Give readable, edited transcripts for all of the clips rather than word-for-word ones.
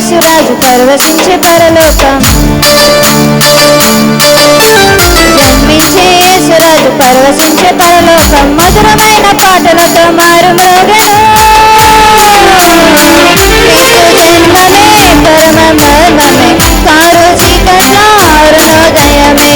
యేసురాజు పరవశించే పరలోకం, జన్మించే యేసురాజు పరవశించే పరలోకం, మధురమైన పాటలతో మారుమోగెను. క్రీస్తు జన్మమే పరమ మర్మమే, కారు చీకట్ల అరుణోదయమే.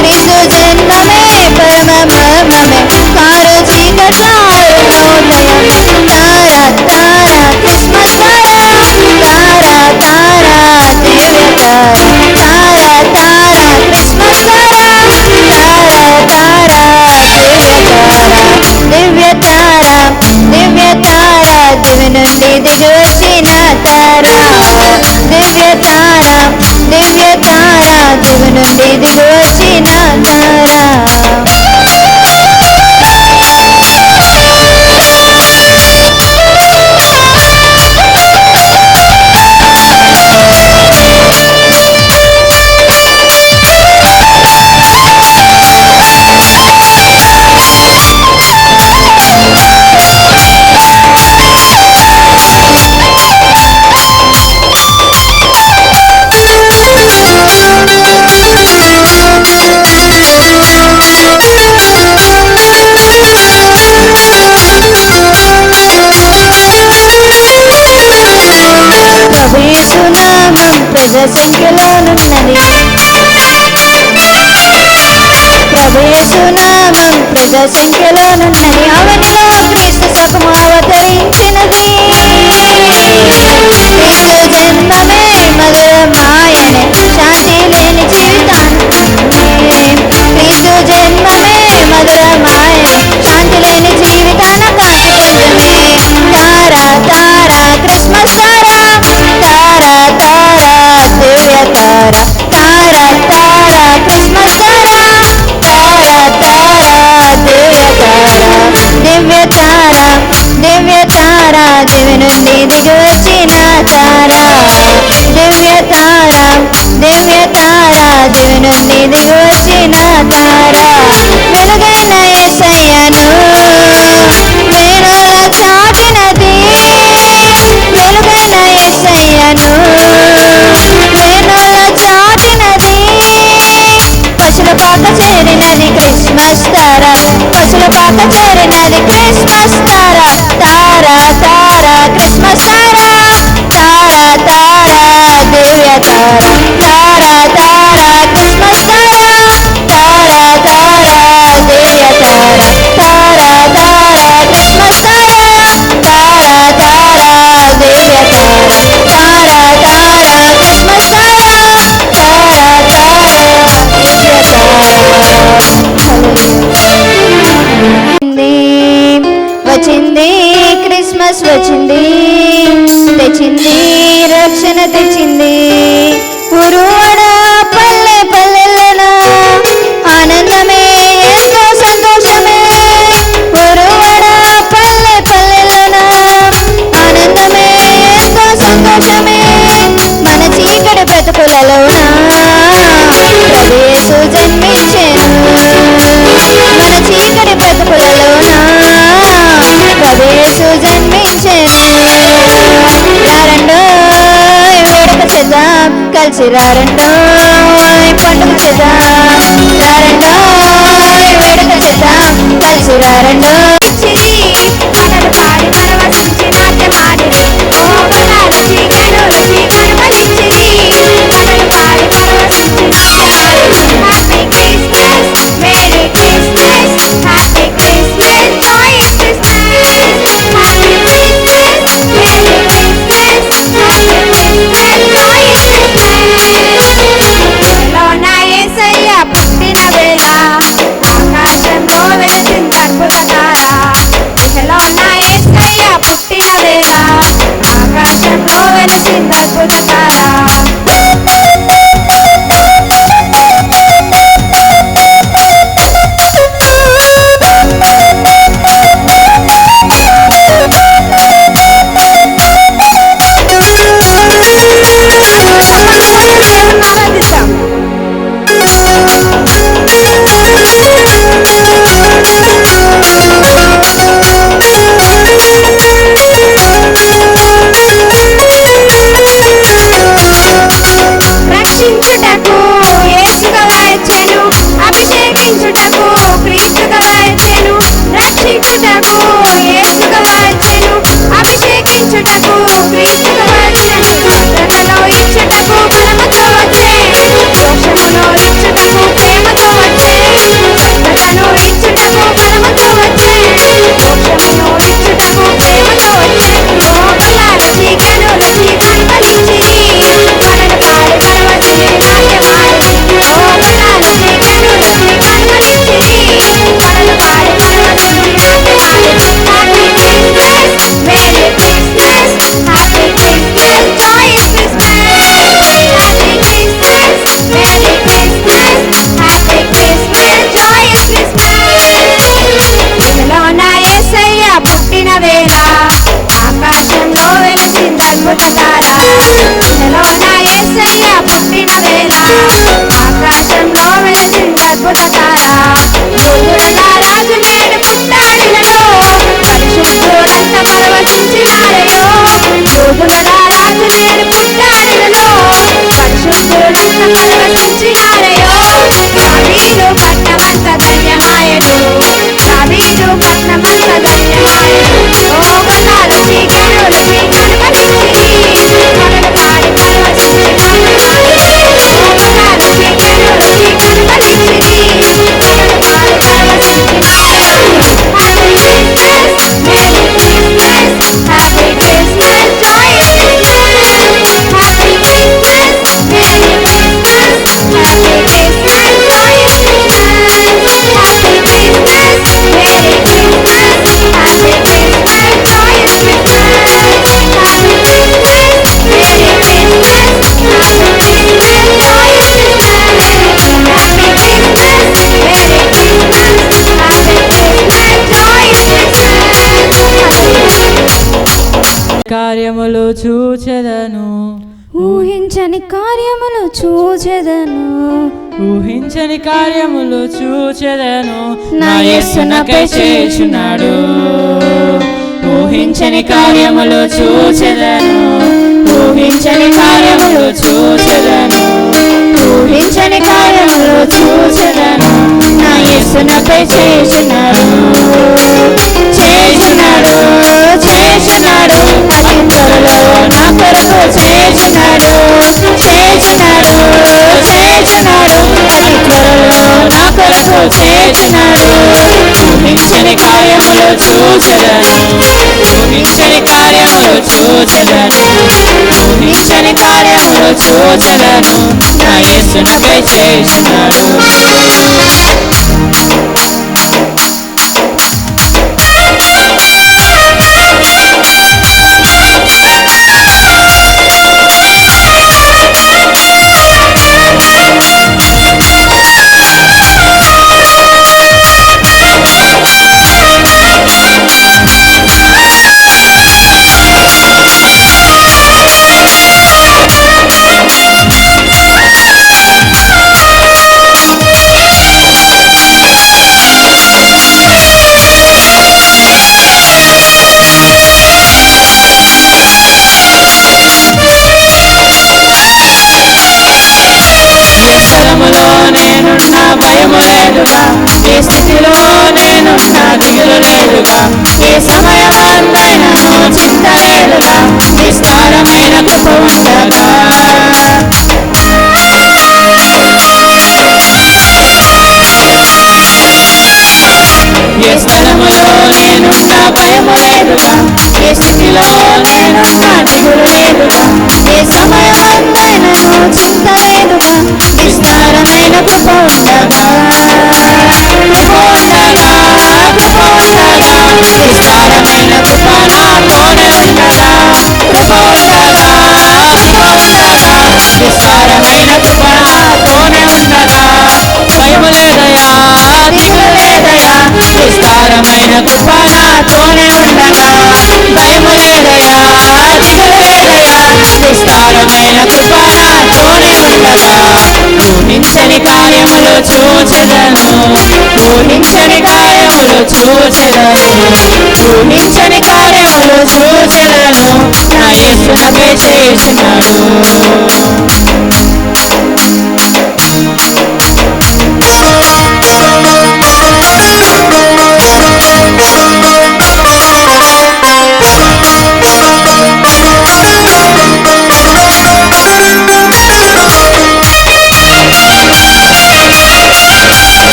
క్రీస్తు జన్మమే పరమ మర్మమే, కారు చీకట్ల అరుణోదయమే. తారా తారా క్రిస్మస్ తారా, తారా తారా దివ్య తారా, తారా తారా క్రిస్మస్ తారా, తారా తారా దివ్య తారా, దివ్య తారా దివి నుండి దిగి వచ్చిన తారా, దివ్య తారా, దివ్య తారా దివి నుండి దిగి వచ్చిన తారా. ప్రభుయేసునామం ప్రజా సంఖ్యలోనున్నది, ప్రభుయేసునామం ప్రజా సంఖ్యలోనున్నది. అవనిలో క్రీస్తు సభము అవతరించినది. క్రీస్తు జన్మమే మధురమాయనే, శాంతి లేని జీవితాన్ని. క్రీస్తు జన్మమే మధురమాయనే, శాంతి లేని జీవితాన కాంతి పుంజమే. తారా తారా క్రిస్మస్ తారా, తారా తారా దివ్య తారా, తారా తారా క్రిస్మస్ తారా, తారా తారా దివ్య తారా, దివ్య తారా, దివ్య తారా దివి నుండి దిగి వచ్చిన తారా, దివ్య తారా, దివ్య తారా దివి నుండి దిగి వచ్చిన తారా. వెలుగైన యేసయ్యను వేణుల చాటినది, వెలుగైన యేసయ్యను వేణుల చాటినది. పశుల పాక చేరినది క్రిస్మస్ తారా, పశుల పాక చేరినది క్రిస్మస్ తారా, తారా తారా క్రిస్మస్ తారా, తారా తారా దివ్య తారా, తారా తారా క్రిస్మస్ తారా, తారా తారా దివ్య తారా, తారా తారా క్రిస్మస్ తారా, తారా తారా దివ్య తారా, తారా తారా క్రిస్మస్ తారా, తారా తారా దివ్య తారా. వచ్చింది క్రిస్మస్ వచ్చింది, తెచ్చింది రక్షణ తెచ్చింది. ఊరువాడ పల్లె పల్లెలన ఆనందమే ఎంతో సంతోషమే. ఊరువాడ పల్లె పల్లెలన ఆనందమే ఎంతో సంతోషమే. మన చీకటి బ్రతుకులలోన ప్రభు యేసు జన్మించెను. మన చీకటి బ్రతుకులలోన ప్రభు యేసు జన్మించెను. రారండోయ్ వేడుక చేద్దాం, కలిసి రారండోయ్ పండుగ చేద్దాం. రారండోయ్ వేడుక చేద్దాం, కలిసి రారండోయ్. పాటలు పాడి పరవశించి నాట్యమాడిరి, ఓ బంగారు చీకను రుచి కనుమరించిరి. పాటలు పాడి పరవశించి నాట్యమాడిరి. Happy Christmas, merry Christmas, happy Christmas, joy Christmas. Happy Christmas, merry Christmas, happy Christmas, joy Christmas. లోన యేసయ్య పుట్టిన వేళ ఆకాశంలో వెలిసింది అద్భుత తార. కార్యములు చూచెదను ఊహించని కార్యములు చూచెదను ఊహించని కార్యములు చూచెదను నా యేసు నాకై చేయుచున్నాడు ఊహించని కార్యములు చూచెదను ఊహించని కార్యములు చూచెదను ఊహించని కార్యములు చూచెదను నా యేసు నాకై చేయుచున్నాడు చేయుచున్నాడు చేయుచున్నాడు అతి త్వరలో నా కొరకు చేయుచున్నాడు చేయుచున్నాడు చేయుచున్నాడు అతి త్వరలో నా కొరకు చేయుచున్నాడు ఊహించని కార్యములు చూచెదను ఊహించని కార్యములు చూచెదను ఊహించని కార్యములు చూచెదను నా యేసు నాకై చేయుచున్నాడు స్థలములో నేనున్నా భయము లేదుగా ఏ స్థితిలో నేనున్నా దిగులు లేదుగా ఏ సమయమందైనను చింత లేదుగా విస్తారమైన కృప ఉండగా ఏ స్థలములో నేనున్నా భయము లేదుగా ఏ స్థితిలో నేనున్నా దిగులు లేదుగా ఏ సమయమందైనను చింత లేదుగా విస్తారమైన కృప ఉండగా విస్తారమైన కృప నాతోనే ఉండగా విస్తారమైన కృప నాతోనే ఉండగా భయము లేదయా దిగులు లేదయా విస్తారమైన కృప నాతోనే ఉండగా భయము లేదయా దిగులు లేదయా విస్తారమైన కృప నాతోనే ఉండగా ఊహించని కార్యములు చూచెదను ఊహించని కార్యములు చూచెదను ఊహించని కార్యములు చూచెదను నా యేసు నాకై చేయుచున్నాడు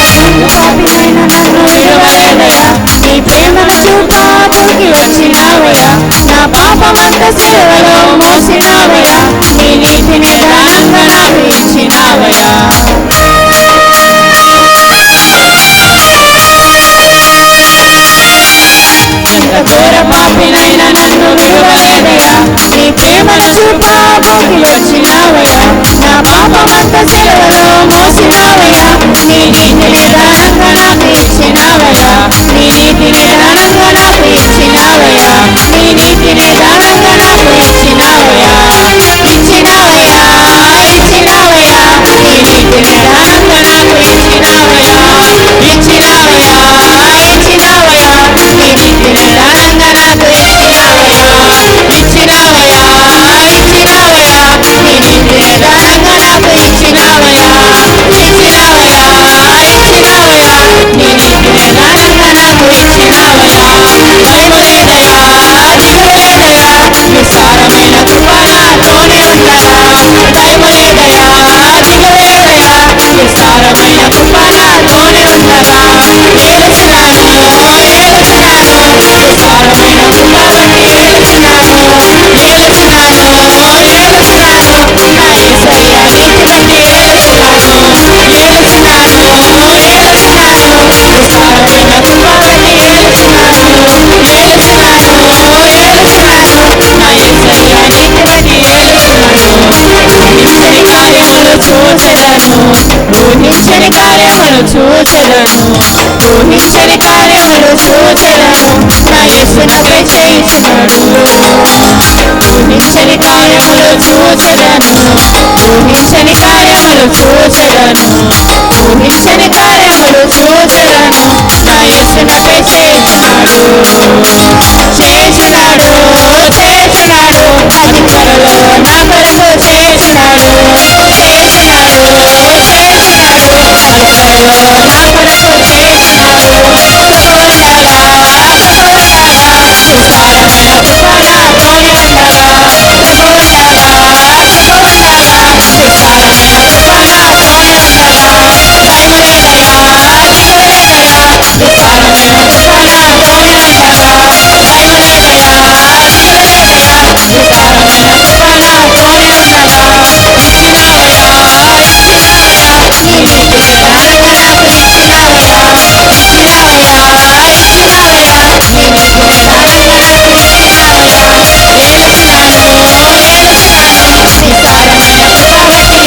పాపినైన నన్ను విడువలేదయా నీ ప్రేమను చూపాపుకి వచ్చినావయ్యా నా పాపమంత సిలువలో మోసినావయ్యా నీ నీతిని దానంగా నాకు ఇచ్చినావయ్యా ఎంత ఘోర పాపినైన నన్ను విడువలేదయా నీ ప్రేమను చూపాపుకి వచ్చినావయ్యా నా పాపమంత సిలువలో మోసినావయ్యా నీ నీతిని దానంగా నాకు ఇచ్చినావయ్యా నీ నీతిని దానంగా నాకు ఇచ్చినావయ్యా నీ నీతిని దానంగా నాకు ఇచ్చినావయ్యా ఇచ్చినావయ్యా ఇచ్చినావయ్యా నీ నీతిని దానంగా నాకు ఇచ్చినావయ్యా ఇచ్చినావయ్యా ఇచ్చినావయ్యా నీ నీతిని దానంగా నాకు ఇచ్చినావయ్యా ఇచ్చినావయ్యా ఇచ్చినావయ్యా నీ నీతిని దానంగా నాకు ఇచ్చినావయ్యా ఇచ్చినావయ్యా ఇచ్చినావయ్యా నీ నీతిని దానంగా నాకు ఇచ్చినావయ్యా భయము లేదయా దిగులు లేదయా కార్యములు చూచెదను ఊహించని కార్యములు చూచెదను నా యేసు నాపై చేయుచున్నాడు ఊహించని కార్యములు చూచెదను ఊహించని కార్యములు చూచెదను ఊహించని కార్యములు చూచెదను నా యేసు నాపై చేయుచున్నాడు చేయుచున్నాడు చేయుచున్నాడు అతి త్వరలో నా కొరకు చేయుచున్నాడు చేయుచున్నాడు చేయుచున్నాడు అతి త్వరలో నా కొరకు చేయుచున్నాడు కృపాశాల విస్తారమైన కృప నాతోనే ఉండగా కృపాశాల విస్తారమైన కృప నాతోనే ఉండగా దైవలేనయ్యా నీవేనయ్యా విస్తారమైన కృప నాతోనే ఉండగా దైవలేనయ్యా నీవేనయ్యా విస్తారమైన కృప నాతోనే ఉండగా ఇచ్చినావయ్యా ఇచ్చినావయ్యా నీ నీతి న్యాయాలుగా నాకు ఇచ్చినావయ్యా ఇచ్చినావయ్యా ఇచ్చినావయ్యా నీ నీతి న్యాయాలుగా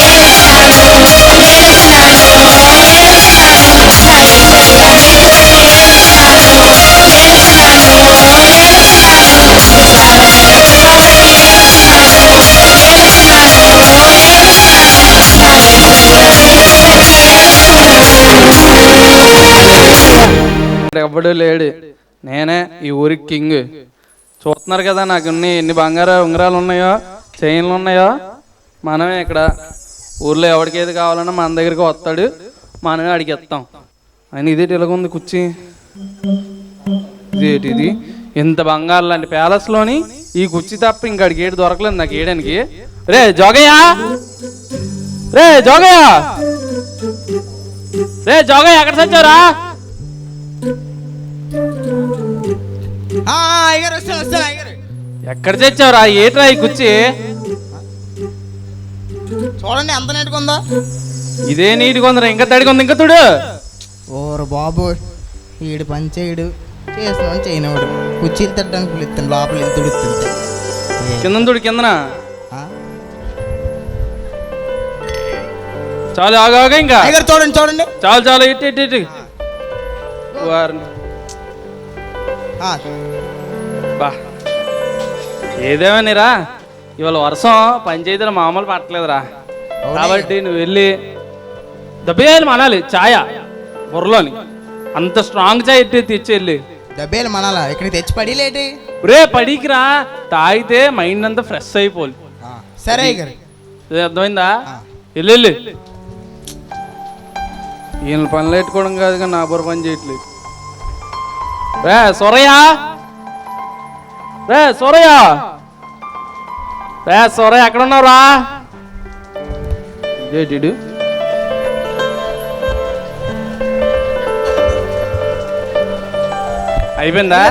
నాకు ఇచ్చినావయ్యా ఏలుచున్నాను ఏలుచున్నాను విస్తారమైన కృప బట్టి ఏలుచున్నాను ఏలుచున్నాను ఏలుచున్నాను నా యేసయ్యా నీకు ఏలుచున్నాను ఏలుచున్నాను ఏలుచున్నాను విస్తారమైన కృప బట్టి ఏలుచున్నాను ఏలుచున్నాను ఏలుచున్నాను నా యేసయ్యా నీకు ఏలుచున్నాను ఎవ్వడు లేడు, నేనే ఈ ఊరికి కింగ్. చూస్తున్నారు కదా నాకు ఎన్ని బంగారు ఉంగరాలు ఉన్నాయో, చైన్లు ఉన్నాయో. మనమే ఇక్కడ ఊర్లో ఎవరికి ఏది కావాలన్నా మన దగ్గరికి వస్తాడు, మనమే అడిగి ఇస్తాం. అని ఇదేంటి ఇలాగుంది కుర్చీ, ఇదేంటి ఇది ఇంత బంగారు లాంటి ప్యాలెస్లోని ఈ కుర్చీ తప్ప ఇంక అడిగి ఏడు దొరకలేదు నాకు వేయడానికి. రే జోగయ్య, రే జోగయ్య, రే జోగయ్య ఎక్కడ చచ్చావురా? ఎక్కడ చచ్చావురా? ఏట్రా ఈ కుర్చీ? చూడండి ఎంత నీట్గా ఉందో. ఇదే నీట్గా ఉందిరా, ఇంకా తడిగా ఉంది. ఇంకా చూడు. ఓరు బాబు, ఈడు పని చేయడు, చేసిన చేయనివాడు. కుర్చీలు తిట్టడానికి పిలుస్తాను, లోపల వెళ్ళి తుడుతుంటే కింద చూడు, కిందన. చాలు ఆగా ఇంకా చూడండి చూడండి చాలు చాలు, ఇటు ఇటు ఇటు వారిని. బా ఏదేమనిరా, ఇవాళ వర్షం పంచాయతీలో మామూలు పట్టలేదురా. కాబట్టి నువ్వు వెళ్ళి దెబ్బేయాలి మనాలి ఛాయ బుర్రలోని. అంత స్ట్రాంగ్ ఛాయ్ ఎట్టి తెచ్చి వెళ్ళి దెబ్బేలు మనాలా ఇక్కడ తెచ్చి పడిలేటి. రే పడికిరా, తాగితే మైండ్ అంతా ఫ్రెష్ అయిపోవాలి. సరే గారు, అర్థమైందా? వెళ్ళు. ఈయన పనులు పెట్టుకోవడం కాదు కానీ నా బుర్ర పని చేయట్లేదు. రే సొరయ్య, రే సొరయ్య, రే సొరయ్య ఎక్కడ ఉన్నావురా? జేటిడు అయిపోయిందా?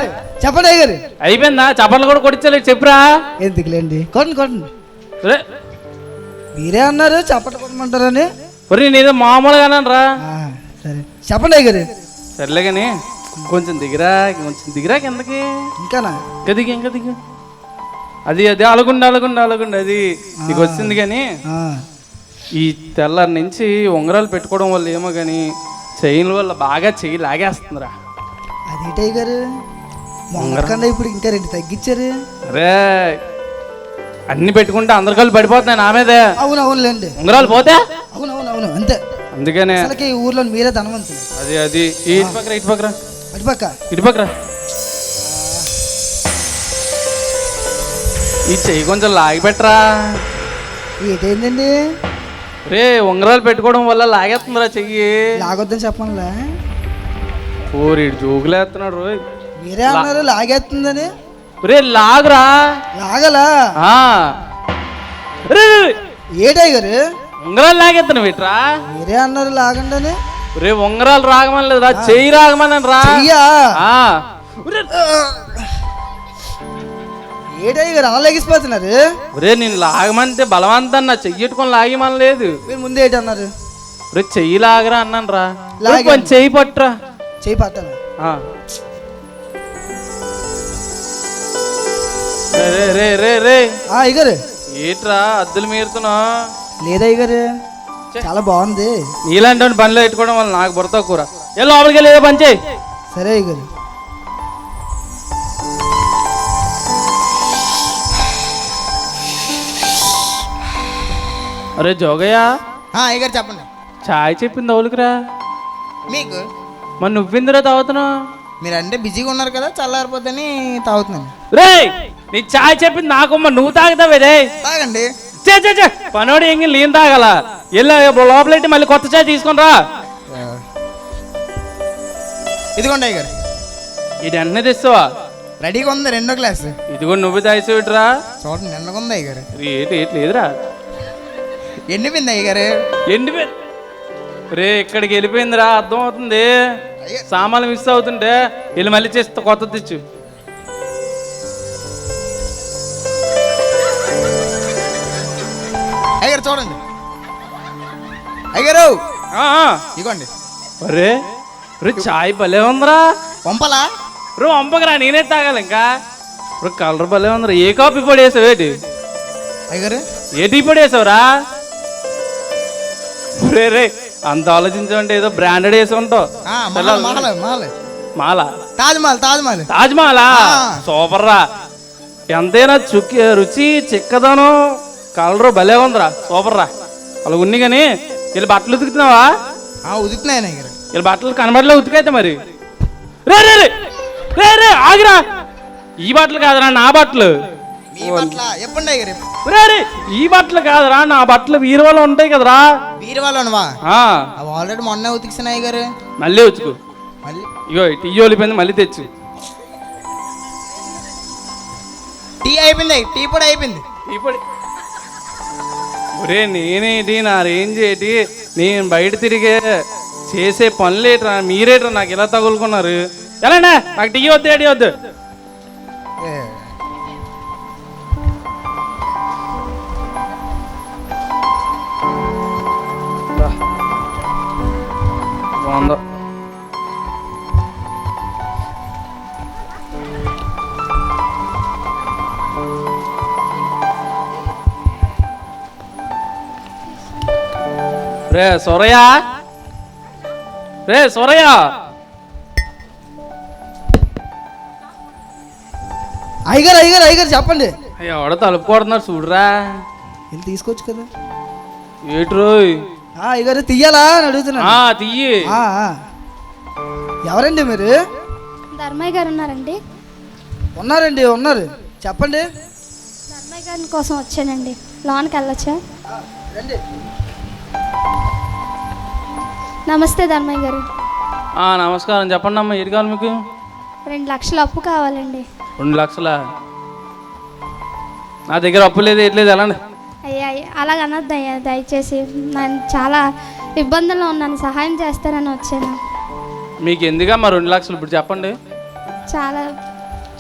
చెప్పండి అయ్యగారు. అయిపోయిందా? చప్పట్లు కూడా కొట్టించలేదు, చెప్పురా. ఎందుకులేండి, కొట్టండి కొట్టండి. రే మీరే అన్నారు చప్పట కొట్టమంటారని. ఒరే నేనేదో మామూలుగానే రా. సరే చెప్పండి అయ్యగారు. సర్లే కానీ కొంచెం దిగిరా, కొంచెం దిగిరా కిందకి. ఇంకానా? ఇంకా దిగు. అది అలగుండి అది నీకు వచ్చింది. కానీ ఈ తెల్లారి నుంచి ఉంగరాలు పెట్టుకోవడం వల్ల ఏమో కానీ చైన్ల వల్ల బాగా చెయ్యి లాగేస్తుందిరా. అదేటయ్య గారు, మొంగరకండి ఇప్పుడు ఇంకా 2 తగ్గించారు. అరే అన్ని పెట్టుకుంటే అందరి కళ్ళు పడిపోతున్నాయి నా మీదే. అవునవునులేండి, ఉంగరాలు పోతే. అవునవునవును అంతే. అందుకనే అసలుకి ఈ ఊర్లో మీరే ధనవంతులు. అది ఇటు పక్కరా ఈ చెయ్యి కొంచెం లాగి పెట్టరా. ఏంటైందండి? రే ఉంగరాలు పెట్టుకోవడం వల్ల లాగేస్తుందిరా చెయ్యి. లాగొద్దని చెప్పనులే. ఓరీడు జోకులేస్తున్నాడు రోయ్. మీరే అన్నారు లాగేస్తుందని. రే లాగురా. లాగలా? ఏటయ్య గారు ఉంగరాలు లాగేస్తున్నావు ఇట్రా. మీరే అన్నారు లాగండి అని. రే ఉంగరాలు రాగమని లేదురా, చెయ్యి రాగమని రా. ఏటయ్య గారు అలా లెగిసిపోతున్నారు? రే నేను లాగమంటే బలవంతం నా చెయ్యట్టుకొని లాగిమని లేదు. మీరు ముందు ఏంటి అన్నారు? రే చెయ్యి లాగరా అన్నాను రా. చెయ్యి పట్టురా. చెయ్యి పట్టాను. రే రే రే రే అయ్యగారు ఏట్రా అద్దులు మీరుతున్నా? లేదయ్య గారు, చాలా బాగుంది. నీలాంటి పనిలో పెట్టుకోవడం వల్ల నాకు బుర్ర కూర. ఏ లోపలికి వెళ్ళి ఏదో పని చేయి. సరే అయ్యగారు. అరే జోగయ్య, అయ్యగారు చెప్పండి. చాయ్ చెప్పింది అవులుకురా. మీకు మరి నువ్వెందులో తాగుతున్నావు? మీరు అంటే బిజీగా ఉన్నారు కదా, చల్లారిపోద్దని తాగుతున్నాను. రే నీ చాయ్ చెప్పింది నాకమ్మ, నువ్వు తాగుతావే రే. తాగండి. చే పనోడు ఎంగి నేను తాగల. వెళ్ళా లోపలెట్టి మళ్ళీ కొత్త చాయ్ తీసుకొని రా. ఇదిగోండి అయ్యగారు. ఇది అన్నీ తెస్తావా? రెడీగా ఉంది 2వ గ్లాస్. ఇది కూడా నువ్వు తాగిసేవిట్రా. చూడండి నిన్నగా ఉంది అయ్యగారు. ఏటి లేదురా. ఎండిపోయింది అయ్యగారు. ఎండిపోయి రే ఇక్కడికి వెళ్ళిపోయిందిరా, అర్థం అవుతుంది. సామాన్లు మిస్ అవుతుంటే వెళ్ళి మళ్ళీ చేస్తా, కొత్త తెచ్చు. అయ్యగారు చూడండి. అయ్యగారు ఇగోండి. అరే రే చాయ్ భలే ఉందిరా. పంపలా రో వంపకరా, నేనే తాగాలి ఇంకా. కలర్ భలే ఉందిరా. ఏ కాఫీ పొడి వేసావు? ఏంటి అయ్యగారు? ఏ టీ పొడి వేసావురా? రే రే అంత ఆలోచించమంటే ఏదో బ్రాండెడ్ వేసి ఉంటావు. మాల తాజ్మహలా సూపర్ రా. ఎంతైనా రుచి చిక్కదనం కలరు భలే ఉందిరా, సూపర్ రా. అలా ఉన్ని కానీ వీళ్ళు బట్టలు ఉతుకుతున్నావా? ఉతుకుతున్నాయన వీళ్ళు బట్టలు కనబడలే ఉతికైతే మరి. రే రే రే రే రే ఆగిరా. ఈ బట్టలు కాదురా నా బట్టలు. ఈ బట్టలు కాదురా నా బట్టలు బీరువాలో ఉంటాయి కదరా. బీరువాలోనవా? ఆల్రెడీ మొన్న ఉతికిసిన అయ్యగారు. మళ్ళీ ఉతుకు. ఇగో టీ ఒలిపోయింది, మళ్ళీ తెచ్చు. టీ అయిపోయింది, టీ పొడి అయిపోయింది. టీ పొడి ఒరే నేనేటి నా రేంజ్ ఏంటి? నేను బయట తిరిగే చేసే పనులేట్రా, మీరేట్రా నాకు ఇలా తగులుకున్నారు. ఎలాండా నాకు టీ వద్దు, ఏడి వద్దు. బాగుందో. రే సొరయ్య, రే సొరయ్య. అయ్యగారు అయ్యగారు అయ్యగారు చెప్పండి. ఎవడ తలుపు కొడుతున్నారు చూడరా. వెళ్ళి తీసుకోవచ్చు కదా. ఏట్రోయ్ అయ్యగారు తీయాలా అని అడుగుతున్నా. తీయి. ఎవరండి మీరు? ధర్మయ్య గారు ఉన్నారండి. ఉన్నారండి, ఉన్నారు. చెప్పండి. ధర్మయ్య గారి కోసం వచ్చానండి. లోన్కి వెళ్ళొచ్చా? రండి. నమస్తే ధర్మయ్య గారు. నమస్కారం. చెప్పండి అమ్మా, ఏది కావాలి మీకు? 2 లక్షలు అప్పు కావాలండి. 2 లక్షలా? నా దగ్గర అప్పు లేదు, ఏట్లేదు. ఎలాండి? అయ్యా అలాగనొద్దు అయ్యా, దయచేసి. నేను చాలా ఇబ్బందుల్లో ఉన్నాను, సహాయం చేస్తారని వచ్చాను. మీకు ఎందుకమ్మా 2 లక్షలు? ఇప్పుడు చెప్పండి. చాలా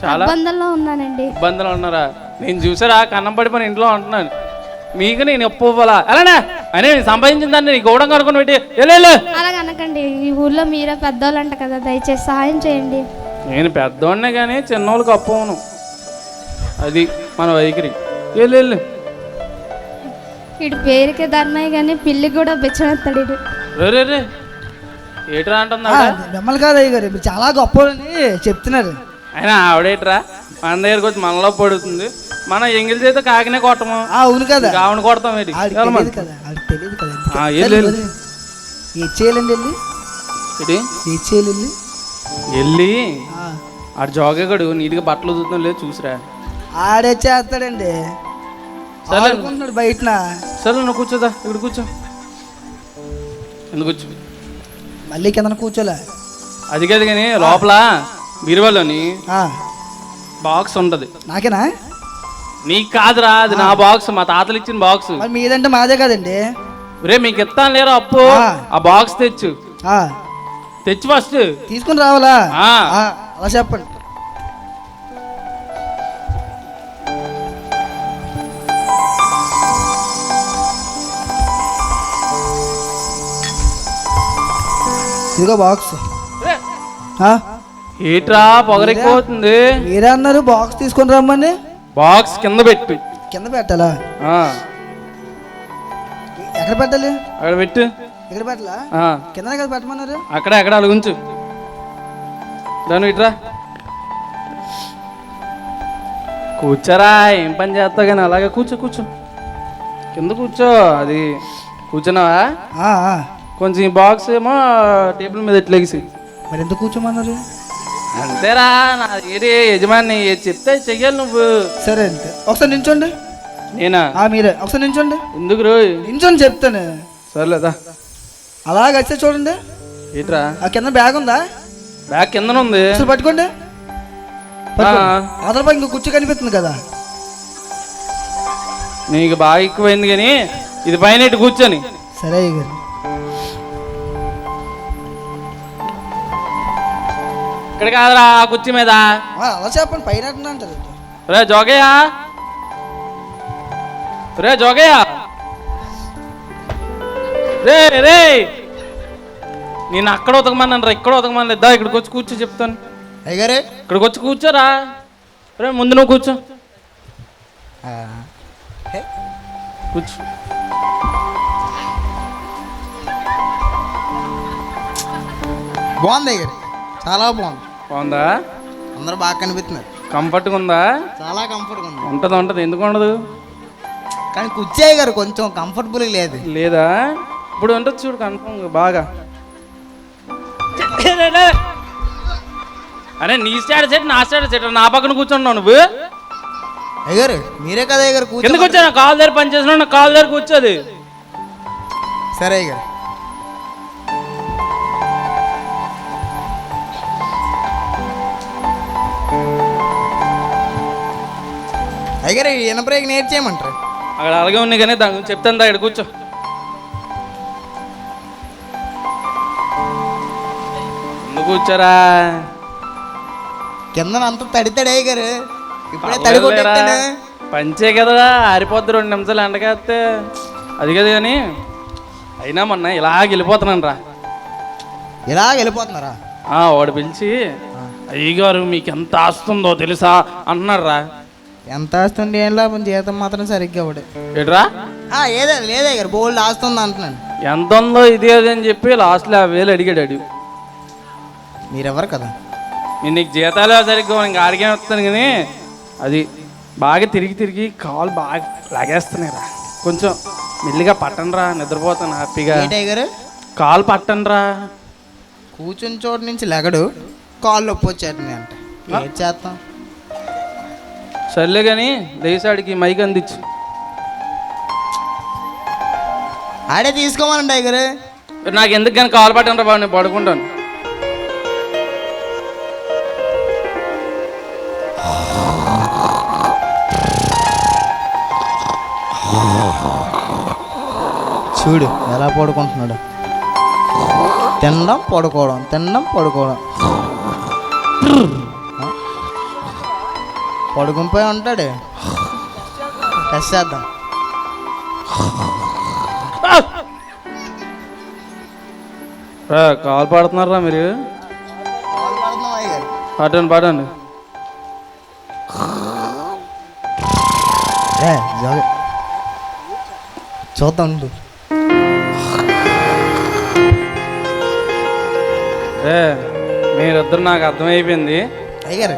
చాలా ఇబ్బందుల్లో ఉన్నానండి. ఇబ్బందులు ఉన్నారా? నేను చూసారా, కన్నం పడిపోయిన ఇంట్లో ఉంటున్నాను. మీకు నేను అప్పు ఇవ్వాలా? అలానే అని నేను సంపాదించిన దాన్ని నీ గోడం కడుకొని పెట్టి వెళ్ళు. అలాగ అనకండి, ఈ ఊళ్ళో మీరే పెద్దోళ్ళు అంట కదా, దయచేసి సహాయం చేయండి. నేను పెద్దోడినే కానీ చిన్నోళ్ళకి అప్పు అవును, అది మన వైఖరి. వెళ్ళు. ఇటు పేరుకే ధర్మయ్య కానీ పిల్లి కూడా బిచ్చమెత్తాడు ఇటు. రే రే ఏట్రా అంటున్నా? మిమ్మల్ని కాదు అయ్యగారు, మీరు చాలా గొప్పని చెప్తున్నారు. అయినా ఆవిడేట్రా మన దగ్గరకు వచ్చి మనలో పడుతుంది. మనం ఎంగిల్ చేత కాకినే కొట్టము. అవును కదా, ఆవిడ కొడతాం. ఏంటి తెలియదు కదా. ఏ చేయాలండి వెళ్ళి ఆడు జోగేగాడు నీట్గా బట్టలు ఉతుకుతాం లేదు చూసిరా. ఆడే చేస్తాడండి బయట. సరే నువ్వు కూర్చోదా, ఇక్కడ కూర్చో. ఎందుకు కూర్చో? మళ్ళీ కింద కూర్చోలే. అది కాదు కానీ లోపల బీరువాలోని బాక్స్ ఉంటది. నాకేనా? నీకు కాదురా, అది నా బాక్స్, మా తాతలు ఇచ్చిన బాక్స్. మీదంటే మాదే కదండి. రే మీకు ఇస్తాను లేరా అప్పు? ఆ బాక్స్ తెచ్చు ఫస్ట్ తీసుకుని రావాలా? అలా చెప్పండి. ఇదిగో బాక్స్. ఏట్రా పొగరెక్కిపోతుంది? మీరే అన్నారు బాక్స్ తీసుకొని రమ్మని. బాక్స్ కింద పెట్టు. కింద పెట్టాలా? ఎక్కడ పెట్టాలి? అక్కడ పెట్టు. ఎక్కడ పెట్టాలా? ఆ, కింద కదా పెట్టమన్నారు. అక్కడ అక్కడ అలుగుంచు. దాన్ని ఇట్రా కూర్చోరా. ఏం పని చేస్తావు కానీ అలాగే కూర్చో కూర్చో కింద కూర్చో. అది కూర్చున్నావా? కొంచెం ఈ బాక్స్ ఏమో టేబుల్ మీద ఎట్లేసి. మరి ఎందుకు కూర్చోమన్నారు? అంతేరా, నా ఏది యజమాని ఏది చెప్తే చెయ్యాలి నువ్వు. సరే అంతే. ఒకసారి నించోండి. నేనా? మీరే ఒకసారి నించోండి. ఎందుకు రోయ్? నించోండి చెప్తాను. సర్లేదా. అలాగ వచ్చే చూడండి. ఏంట్రా? ఆ కింద బ్యాగ్ ఉందా? బ్యాగ్ కింద ఉంది. అసలు పట్టుకోండి. అదర్ బ్యాగ్ ఇంకో కుర్చీ కనిపిస్తుంది కదా. నీకు బాగా ఎక్కువైంది కానీ ఇది పైన ఇటు కూర్చొని. సరే గారు. ఇక్కడ కాదురా, ఆ కుర్చీ మీద. అలా చెప్పండి, పైన అంటారు. రే జోగయ్యా, రే జోగయ్యా, రే రే నేను అక్కడ ఉతకమన్నాను రా, ఇక్కడ ఉతకమని ఇద్దా. ఇక్కడికి వచ్చి కూర్చో చెప్తాను. అయ్యగారే ఇక్కడికి వచ్చి కూర్చోరా. రే ముందు నువ్వు కూర్చో. కూర్చో. బాగుంది అయ్యగారు, చాలా బాగుంది. బాగుందా? అందరూ బాగా కనిపిస్తున్నారు. కంఫర్ట్గా ఉందా? చాలా కంఫర్ట్గా ఉంది. ఉంటుంది ఉంటుంది, ఎందుకు ఉండదు? కానీ కుర్చీ అయ్యగారు కొంచెం కంఫర్టబుల్గా లేదు. లేదా? ఇప్పుడు ఉంటుంది చూడు కన్ఫర్మ్ బాగా. అరే నీ స్టాడ్ సెట్ నా స్టాడ్ సెట్, నా పక్కన కూర్చున్నావు నువ్వు. అయ్యగారు మీరే కదా అయ్యగారు కింద కూర్చో. నా కాలు దగ్గర పని చేసిన నా కాలు దగ్గర కూర్చోది. సరే అయ్యగారు. అయ్యగారు ఈయన బ్రేక్ నేర్చేయమంటారు. అక్కడ అలాగే ఉన్నాయి కానీ దాని గురించి చెప్తాను. దా ఇక్కడ కూర్చో. ఎందుకు కూర్చోరా? కింద అంత తడితాడు అయ్యగారు. ఇప్పుడే తడి కొట్టేస్తాను. పంచే కదా, ఆరిపోద్ది 2 నిమిషాలు ఎండకేస్తే. అది కదా కానీ అయినా మొన్న ఇలాగ వెళ్ళిపోతున్నాను రా. ఇలా వెళ్ళిపోతున్నారా? వాడు పిలిచి అయ్యగారు మీకు ఎంత ఆస్తుందో తెలుసా అన్నాడు రా. ఎంత ఆస్తుంది ఏం లాభం, జీతం మాత్రం సరిగ్గా ఇవ్వడు. ఏట్రా? ఏదో లేదే గారు, బోల్డ్ ఆస్తుంది అంటున్నాను. ఎంత ఉందో ఇది అది అని చెప్పి లాస్ట్లో 50,000 అడిగాడు అడిగి. మీరెవరు కదా? నేను నీకు జీతాలు సరిగ్గా ఇంకా ఆడికే వస్తాను కానీ అది బాగా తిరిగి తిరిగి కాలు బాగా లాగేస్తున్నాయి రా. కొంచెం మెల్లిగా పట్టండి రా, నిద్రపోతాను హ్యాపీగా. గారు కాలు పట్టండి రా. కూర్చుని చోటు నుంచి లెగడు, కాళ్ళు నొప్పి వచ్చేటండి అంట. ఏం చేస్తాం? సర్లే కానీ లేసాడికి మైక్ అందించు. ఆడే తీసుకోమనండి అయ్యగారు. నాకు ఎందుకు కానీ కాలు పట్టండి రా బాబు, నేను పడుకుంటాను. చూడు ఎలా పడుకుంటున్నాడు. తినడం పడుకోవడం, తినడం పడుకోవడం. పడుకునిపోయి ఉంటాడు. టెస్ట్ చేద్దాం. కాలు పడుతున్నారా మీరు? పట్టండి పట్టండి. చూద్దాం. మీరిద్దరు నాకు అర్థమైపోయింది. అయ్యగారు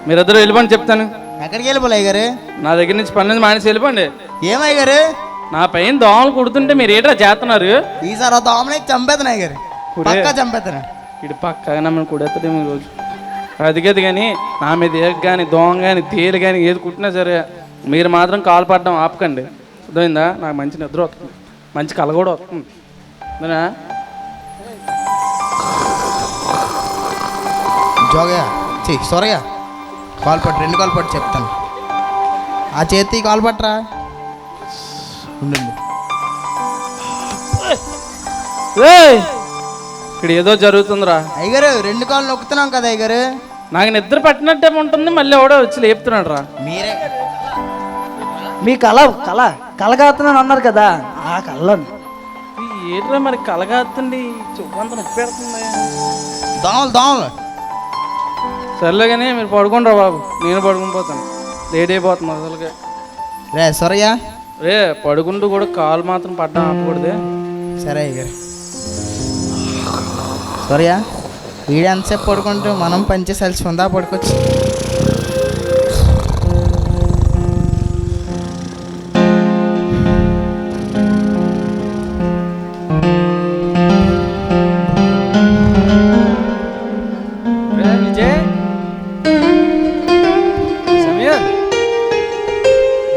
మీరిద్దరు వెళ్ళిపోండి చెప్తాను. ఎక్కడికి వెళ్ళిపోలే అయ్యగారు? నా దగ్గర నుంచి పని నుంచి మానేసి వెళ్ళిపోండి. ఏమయ్యగారు? నా పైన దోమలు కుడుతుంటే మీరు ఏంట్రా చేస్తున్నారు? ఈసారి దోమలే చంపేతాను అయ్యగారు, పక్కా చంపేతాను. ఇటు పక్కగా నమ్మని కుడేస్తాడేమో ఈరోజు. అదిగది కానీ నా మీద ఏక కానీ దోమ కానీ తేలు కానీ ఏది కుట్టినా సరే మీరు మాత్రం కాలు పడడం ఆపకండి. అర్థమైందా? నాకు మంచి నిద్ర వస్తుంది, మంచి కళ కూడా వస్తుంది. అదేనా? జోగయ్య సొరయ్య కాల్ పట్టు, 2 కాల్ పట్టు చెప్తాను. ఆ చేతి కాల్ పట్టరా. ఇక్కడ ఏదో జరుగుతుందిరా అయ్యగారు. 2 కాళ్ళు నొక్కుతున్నాం కదా అయ్యగారు. నాకు నిద్ర పట్టినట్టే ఉంటుంది, మళ్ళీ ఎవడో వచ్చి లేపుతున్నాడు రా. మీరే మీ కలగాతున్నాను అన్నారు కదా, ఆ కళ్ళను. ఏంట్రా మరి కలగాతుంది, చువ్వంత నొప్పి పెడుతుంది. దోమలు సర్లే కానీ మీరు పడుకుంటారా బాబు, నేను పడుకుని పోతాను. లేట్ అయిపోతుంది అసలుగా. రే సొరయ్య రే పడుకుంటూ కూడా కాలు మాత్రం పడ్డా ఆపకూడదే. సరే అయ్యగారు. సరియా వీడు ఎంతసేపు పడుకుంటూ మనం పనిచేసి ఉందా పడుకోవచ్చు. విజయ్ సమీర్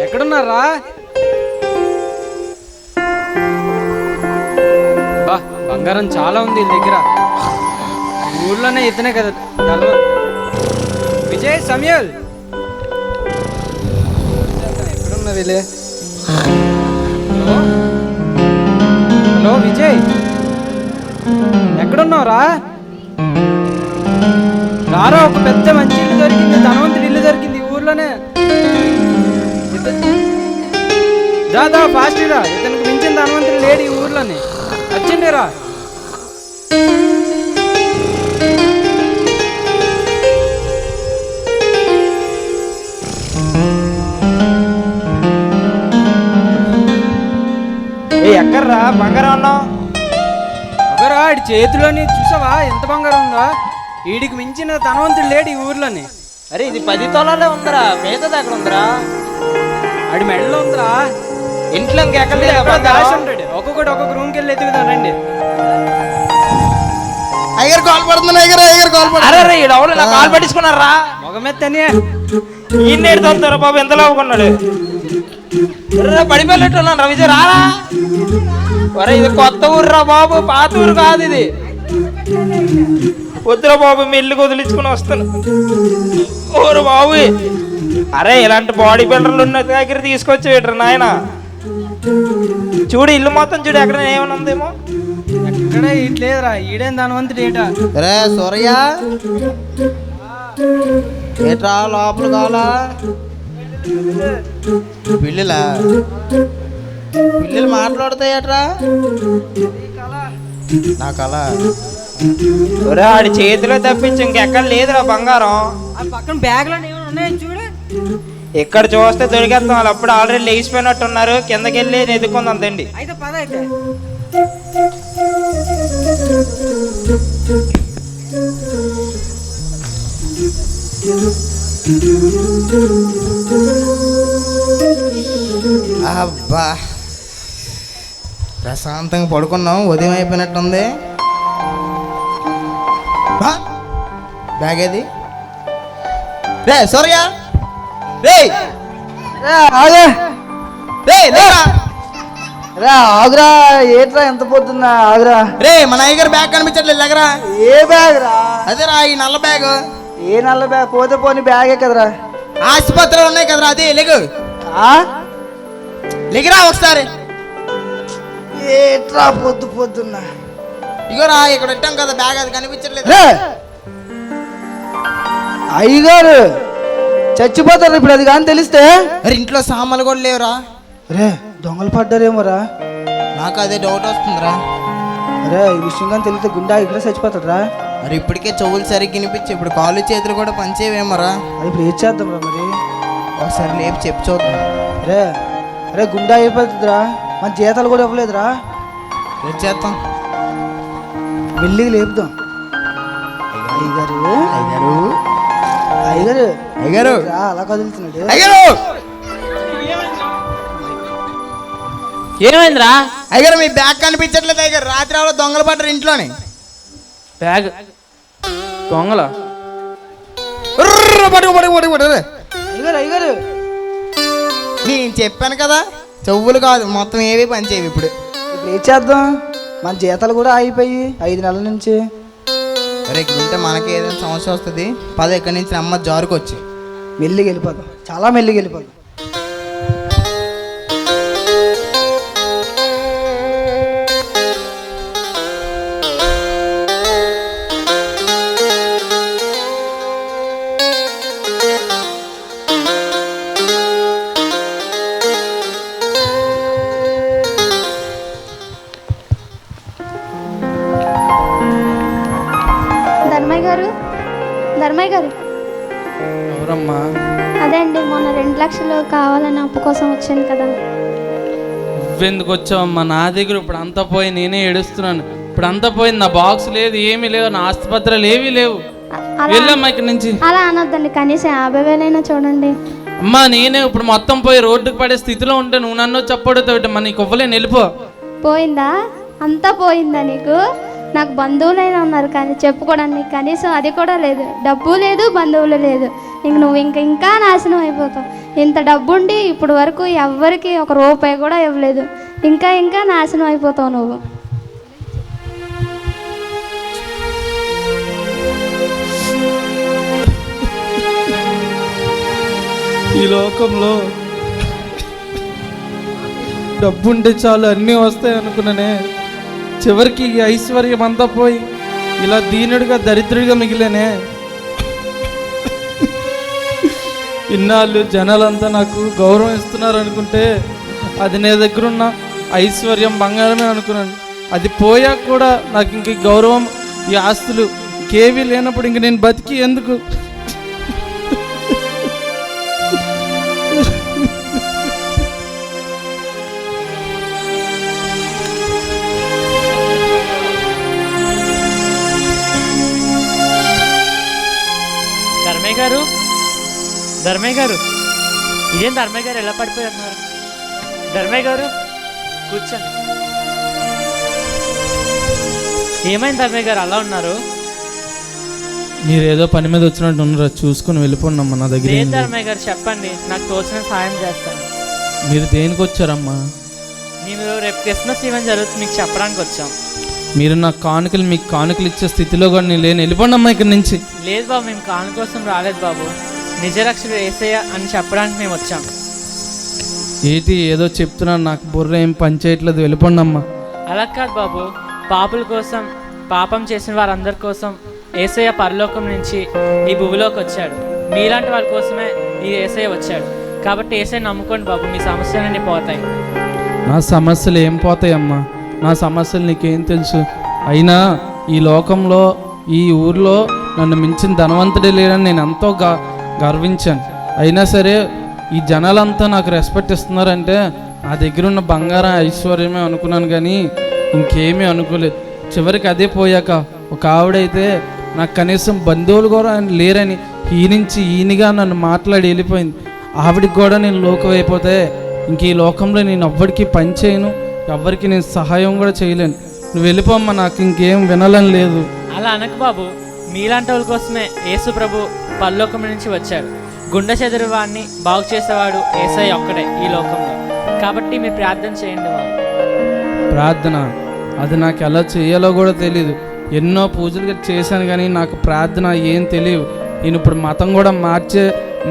ఎక్కడున్నారా? బా బంగారం చాలా ఉంది వీళ్ళ దగ్గర. ఊళ్ళోనే ఇతనే కదా విజయ్ సమీర్ ఎక్కడున్నా వీళ్ళే? హలో హలో విజయ్ ఎక్కడున్నావురా? రారా, ఒక పెద్ద మంచి ఇల్లు దొరికింది, ధనవంతుడి ఇల్లు దొరికింది ఊర్లోనే. దాదా ఫాస్ట్ రా, ఇతనికి మించిన ధనవంతుడు లేడు ఈ ఊర్లోనే. వచ్చిండి రా. ఎక్కడ్రా బంగారం అన్నావు? ఒకరా ఆడి చేతిలోని చూసావా ఎంత బంగారం ఉందా? వీడికి మించిన ధనవంతుడు లేడు ఈ ఊర్లోని. అరే ఇది 10 తోలాలే ఉందిరా, మిగతాది ఎక్కడ ఉందిరా? ఆడి మెడలో ఉందిరా. ఇంట్లో ఇంకెక్కడ దాచి ఉంటాడు. ఒక్కొక్కటి ఒక్కొక్క రూమ్కి వెళ్ళి ఎత్తుకుదాం రండి. అయ్యగారు కాల్ పడుతుంది. అయ్యగారు కాల్ పడుతుంది. అరే రే ఎవరు ఇలా కాల్ పట్టించుకున్నారా? మొగమెత్తని ఈయన తోలుతారా బాబు, ఎంత లావుకున్నాడు. పడిపోయినట్టున్నాను రా విజయ్, రారా. ఒరే ఇది కొత్త ఊరురా బాబు, పాత ఊరు కాదు ఇది. వద్దురా బాబు, మీ ఇల్లు వదిలించుకుని వస్తాను. ఊరు బాబు. అరే ఇలాంటి బాడీ బిల్డర్లు ఉన్న దగ్గర తీసుకొచ్చి పెట్టరు నాయన. చూడు ఇల్లు మొత్తం చూడు, ఎక్కడ ఏమైనా ఉందేమో. ఎక్కడ ఇట్లేదురా. ఈడేం ధనవంతుడు ఏటా? రే సూరయ్య ఏట్రా లోపల కావాలా? పిల్లిలా పిల్లలు మాట్లాడతాయట్రా? నా కళ. ఒరే ఆడి చేతిలో తప్పించి ఇంకెక్కడ లేదురా బంగారం. పక్కన బ్యాగ్లో ఏమైనా ఉన్నాయని చూడు. ఇక్కడ చూస్తే దొరికేస్తాం. వాళ్ళు అప్పుడు ఆల్రెడీ లేచిపోయినట్టున్నారు. కిందకి వెళ్ళి ఎదుకుందాం తండి. అయితే పద అయితే. అబ్బా ప్రశాంతంగా పడుకున్నాం. ఉదయం అయిపోయినట్టుంది. బ్యాగ్ ఏది? రే సూర్య రే ఆగురా, ఏట్రా ఎంత పోతున్నా? ఆగురా. రే మన అయ్యగారు బ్యాగ్ కనిపించట్లేదు దగ్గరా. ఏ బ్యాగ్ రా? అదేరా ఈ నల్ల బ్యాగ్. ఏ నల్ల బ్యాగ్? పోతే పోని బ్యాగే కదరా. ఆసుపత్రులు ఉన్నాయి కదరా, అది లెగు. లెగిరా ఒకసారి. ఏట్రా పొద్దున్నా? ఇగోరా ఇక్కడ పెట్టాం కదా బ్యాగ్, అది కనిపించట్లేదు. అయ్యగారు చచ్చిపోతారు ఇప్పుడు, అది కానీ తెలిస్తే. అరే ఇంట్లో సామాన్లు కూడా లేవురా. రే దొంగలు పడ్డారేమోరా. నాకు అదే డౌట్ వస్తుందిరా. అరే ఈ విషయం కానీ తెలిస్తే గుండా ఇక్కడ చచ్చిపోతాడురా. మరి ఇప్పటికే చెవులు సరిగ్గా వినిపించి ఇప్పుడు కాళ్ళు చేతులు కూడా పనిచేయవేమోరా. అది ఇప్పుడు ఏం చేద్దాం రా మరి? ఒకసారి లేపు చెప్పి చూద్దాం. రే అరే గుండా అయిపోతుందిరా. మన జీతాలు కూడా ఇవ్వలేదురా. ఏం చేద్దాం? మెల్లిగా లేపుదాం. అయ్యగారు అయ్యారు అయ్యగారు అయ్యగారు రా, అలా కదులుతున్నాడు. అయ్యారు ఏమైందిరా? అయ్యారు మీ బ్యాగ్ కనిపించట్లేదు అయ్యారు. రాత్రి ఎవరో దొంగలు పడ్డారు ఇంట్లోని. బ్యాగ్ దొంగల అయ్యగారు అయ్యగారు నేను చెప్పాను కదా, చెవులు కాదు మొత్తం ఏవి పనిచేయవి. ఇప్పుడు ఇప్పుడు ఏం చేద్దాం? మన జీతాలు కూడా అయిపోయి 5 నెలల నుంచి. అరే ఇక్కడ ఉంటే మనకి ఏదైనా సమస్య వస్తుంది. పద ఇక్కడి నుంచి అమ్మ జారుకొచ్చి మెల్లిగా వెళ్ళిపోదాం, చాలా మెల్లిగా వెళ్ళిపోదాం. ధర్మయ్య గారు ఎవరమ్మా? అదే అండి, మొన్న 2 లక్షలు కావాలని అప్పు కోసం వచ్చాను కదా. నువ్వెందుకు వచ్చావమ్మా నా దగ్గర? ఇప్పుడు అంతా పోయి నేనే ఏడుస్తున్నాను. ఇప్పుడు అంతా పోయింది, నా బాక్స్ లేదు, ఏమీ లేవు, నా ఆస్తిపత్రాలు ఏమీ లేవు. వెళ్ళమ్మా ఇక్కడి నుంచి. అలా అనొద్దండి, కనీసం 50,000 చూడండి. అమ్మా నేనే ఇప్పుడు మొత్తం పోయి రోడ్డుకు పడే స్థితిలో ఉంటే నువ్వు నన్ను చెప్పడుతావు, మన నీకు ఇవ్వలేను, వెళ్ళిపో. పోయిందా? అంతా పోయిందా నీకు? నాకు బంధువులైనా ఉన్నారు కానీ చెప్పుకోవడానికి కనీసం అది కూడా లేదు. డబ్బు లేదు, బంధువులు లేదు. ఇంక నువ్వు ఇంకా నాశనం అయిపోతావు. ఇంత డబ్బు ఉండి ఇప్పుడు వరకు ఎవ్వరికి ఒక రూపాయి కూడా ఇవ్వలేదు. ఇంకా నాశనం అయిపోతావు నువ్వు. ఈ లోకంలో డబ్బుంటే చాలు అన్నీ వస్తాయి అనుకున్నానే, చివరికి ఈ ఐశ్వర్యం అంతా పోయి ఇలా దీనుడిగా దరిద్రుడిగా మిగిలేనే. ఇన్నాళ్ళు జనాలంతా నాకు గౌరవం ఇస్తున్నారు అనుకుంటే అది నీ దగ్గర ఉన్న ఐశ్వర్యం బంగారమే అనుకున్నాను. అది పోయాక కూడా నాకు ఇంక ఈ గౌరవం ఈ ఆస్తులు ఇంకేవీ లేనప్పుడు ఇంక నేను బతికి ఎందుకు? ధర్మయ్య గారు ఇదేం ధర్మయ్య గారు ఎలా పడిపోయి ఉన్నారు? ధర్మయ్య గారు కూర్చోండి. ఏమైంది ధర్మయ్య గారు అలా ఉన్నారు? మీరు ఏదో పని మీద వచ్చినట్టు ఉన్నారు, చూసుకుని వెళ్ళిపోండి అమ్మా. నా దగ్గర లేదు ధర్మయ్య గారు, చెప్పండి, నాకు తోచిన సాయం చేస్తాను. మీరు దేనికి వచ్చారమ్మా? నేను రేపు క్రిస్మస్ ఈవెంట్ జరుగుతుంది, మీకు చెప్పడానికి వచ్చాం. మీరు నాకు కానుకలు ఇచ్చే స్థితిలో కూడా నేను లేను, వెళ్ళిపోండి అమ్మా ఇక్కడి నుంచి. లేదు బాబు, మేము కాను కోసం రాలేదు బాబు, నిజరక్షకుడు యేసయ్య అని చెప్పడానికి మేము వచ్చాం. ఏంటి ఏదో చెప్తున్నాను, నాకు బుర్ర ఏం పని చేయట్లేదు, వెళ్ళిపోండి అమ్మా. అలా కాదు బాబు, పాపుల కోసం, పాపం చేసిన వారందరి కోసం యేసయ్య పరలోకం నుంచి ఈ భూమిలోకి వచ్చాడు. మీలాంటి వారి కోసమే ఈ యేసయ్య వచ్చాడు. కాబట్టి యేసయ్య నమ్ముకోండి బాబు, మీ సమస్యలన్నీ పోతాయి. నా సమస్యలు ఏం పోతాయమ్మా? నా సమస్యలు నీకేం తెలుసు? అయినా ఈ లోకంలో ఈ ఊర్లో నన్ను మించిన ధనవంతుడే లేడని నేను ఎంతో గర్వించాను. అయినా సరే ఈ జనాలంతా నాకు రెస్పెక్ట్ ఇస్తున్నారంటే నా దగ్గర ఉన్న బంగారం ఐశ్వర్యమే అనుకున్నాను కానీ ఇంకేమీ అనుకోలేదు. చివరికి అదే పోయాక ఒక ఆవిడైతే నాకు కనీసం బంధువులు కూడా లేరని ఈయనగా నన్ను మాట్లాడి వెళ్ళిపోయింది. ఆవిడికి కూడా నేను లోకం అయిపోతే ఇంక ఈ లోకంలో నేను ఎవ్వరికి పని చేయను, ఎవ్వరికి నేను సహాయం కూడా చేయలేను. నువ్వు వెళ్ళిపోమ్మా, నాకు ఇంకేం వినాలని లేదు. అలా అనకు బాబు, మీలాంటి వాళ్ళ కోసమే యేసు ప్రభు పరలోకం నుంచి వచ్చాడు. గుండె చెదిరి వాడిని బాగు చేసేవాడు యేసయ్య ఒక్కడే ఈ లోకంలో. కాబట్టి మీరు ప్రార్థన చేయండి బాబు. ప్రార్థన అది నాకు ఎలా చేయాలో కూడా తెలియదు. ఎన్నో పూజలు చేశాను కానీ నాకు ప్రార్థన ఏం తెలియదు. నేను ఇప్పుడు మతం కూడా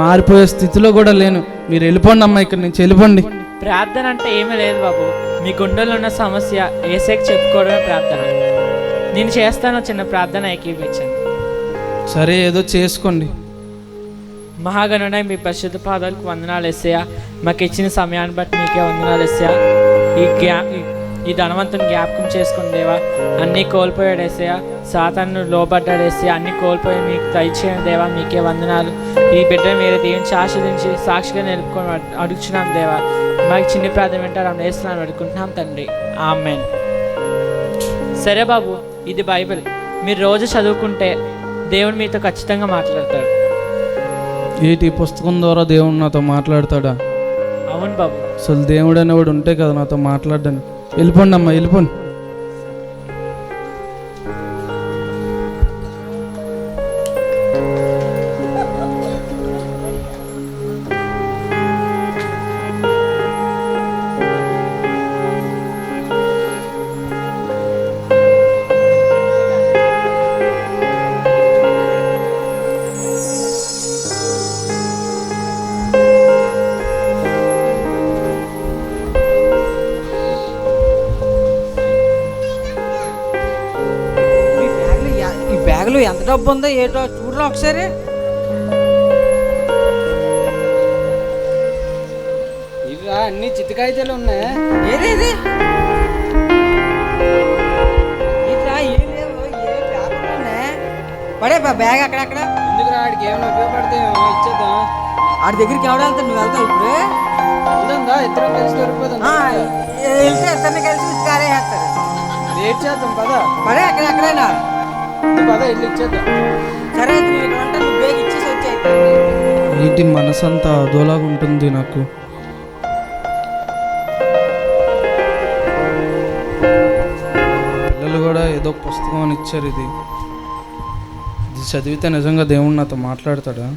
మారిపోయే స్థితిలో కూడా లేను. మీరు వెళ్ళిపోండి అమ్మా ఇక్కడి నుంచి, వెళ్ళిపోండి. ప్రార్థన అంటే ఏమీ లేదు బాబు, మీ గుండెలో ఉన్న సమస్య యేసయ్యకి చెప్పుకోవడమే ప్రార్థన. నేను చేస్తాను, చిన్న ప్రార్థన ఏకీపించండి. సరే ఏదో చేసుకోండి. మహాగణుడై మీ పరిశుద్ధ పాదాలకు వందనాలు యేసయ్య. మాకు ఇచ్చిన సమయాన్ని బట్టి మీకే వందనాలు యేసయ్య. ఈ ధనవంతుని జ్ఞాపకం చేసుకుని దేవా, అన్నీ కోల్పోయాడు యేసయ్య. సాతాను లోబడ్డాడు యేసయ్య, అన్నీ కోల్పోయి మీకు దయచేయండి దేవా, మీకే వందనాలు. ఈ బిడ్డ మీరు దీవించి ఆశీర్వదించి సాక్షిగా నిలుపుకొని అడుగుచున్నాం దేవా. మాకు చిన్న ప్రార్థన వింటారు అన్న యేసునామమున అడుగుకుంటున్నాం తండ్రి, ఆమేన్. సరే బాబు, ఇది బైబిల్. మీరు రోజు చదువుకుంటే దేవుడు మీతో ఖచ్చితంగా మాట్లాడతాడు. ఏంటి పుస్తకం ద్వారా దేవుడు నాతో మాట్లాడతాడా? అవును బాబు. అసలు దేవుడు అనేవాడు ఉంటే కదా నాతో మాట్లాడడానికి. వెళ్ళిపోండి అమ్మా, వెళ్ళిపోండి. బ్యాగులో ఎంత డబ్బు ఉందో ఏటో చూడరా ఒకసారి. ఇవా అన్ని చిత్తకాయితలు ఉన్నాయి. ఏది ఇట్లా ఏం లేవు, ఏ పేపర్లు ఉన్నాయి. పడే బ్యాగ్ అక్కడక్కడ ఎందుకు ఆడికి ఏమైనా ఉపయోగపడతాయేమో ఇచ్చేద్దాం. ఆడి దగ్గరికి ఎవడ వెళ్తావు? నువ్వు వెళ్తావు ఇప్పుడు? వెళ్దా ఇద్దరం కలిసి దొరికిపోతాం. వెళ్తే ఇద్దరిని కలిసి ఉతికారే వేస్తారు. లేట్ చేద్దాం పదా, పడే ఎక్కడైనా. పదా ఇల్లు ఇచ్చేద్దాం. సరే అయితే నేను ఇక్కడ ఉంటాను, నువ్వు బేగ్ ఇచ్చేసి వచ్చేయి. ఏంటి మనసంతా అదోలాగా ఉంటుంది నాకు. పిల్లలు కూడా ఏదో పుస్తకం అని ఇచ్చారు. ఇది చదివితే నిజంగా దేవుడు నాతో మాట్లాడతాడా?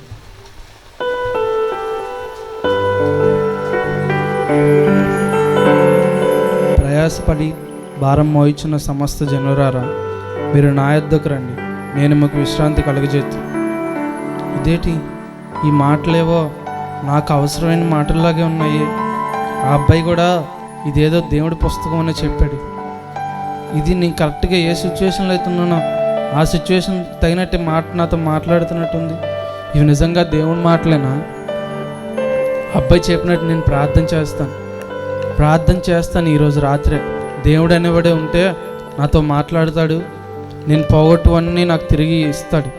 ప్రయాసపడి భారం మోయించిన సమస్త జనురారా, మీరు నా యొద్దకు రండి, నేను మీకు విశ్రాంతి కలుగజేతు. ఇదేంటి ఈ మాటలేవో నాకు అవసరమైన మాటల్లాగే ఉన్నాయి. ఆ అబ్బాయి కూడా ఇదేదో దేవుడి పుస్తకం అని చెప్పాడు. ఇది నేను కరెక్ట్గా ఏ సిచ్యువేషన్లో అవుతున్నానో ఆ సిచ్యువేషన్ తగినట్టే నాతో మాట్లాడుతున్నట్టుంది. ఇవి నిజంగా దేవుడి మాటలేనా? అబ్బాయి చెప్పినట్టు నేను ప్రార్థన చేస్తాను ఈరోజు రాత్రే. దేవుడు అనేవాడే ఉంటే నాతో మాట్లాడతాడు, నేను పోగొట్టువన్నీ నాకు తిరిగి ఇస్తాడు.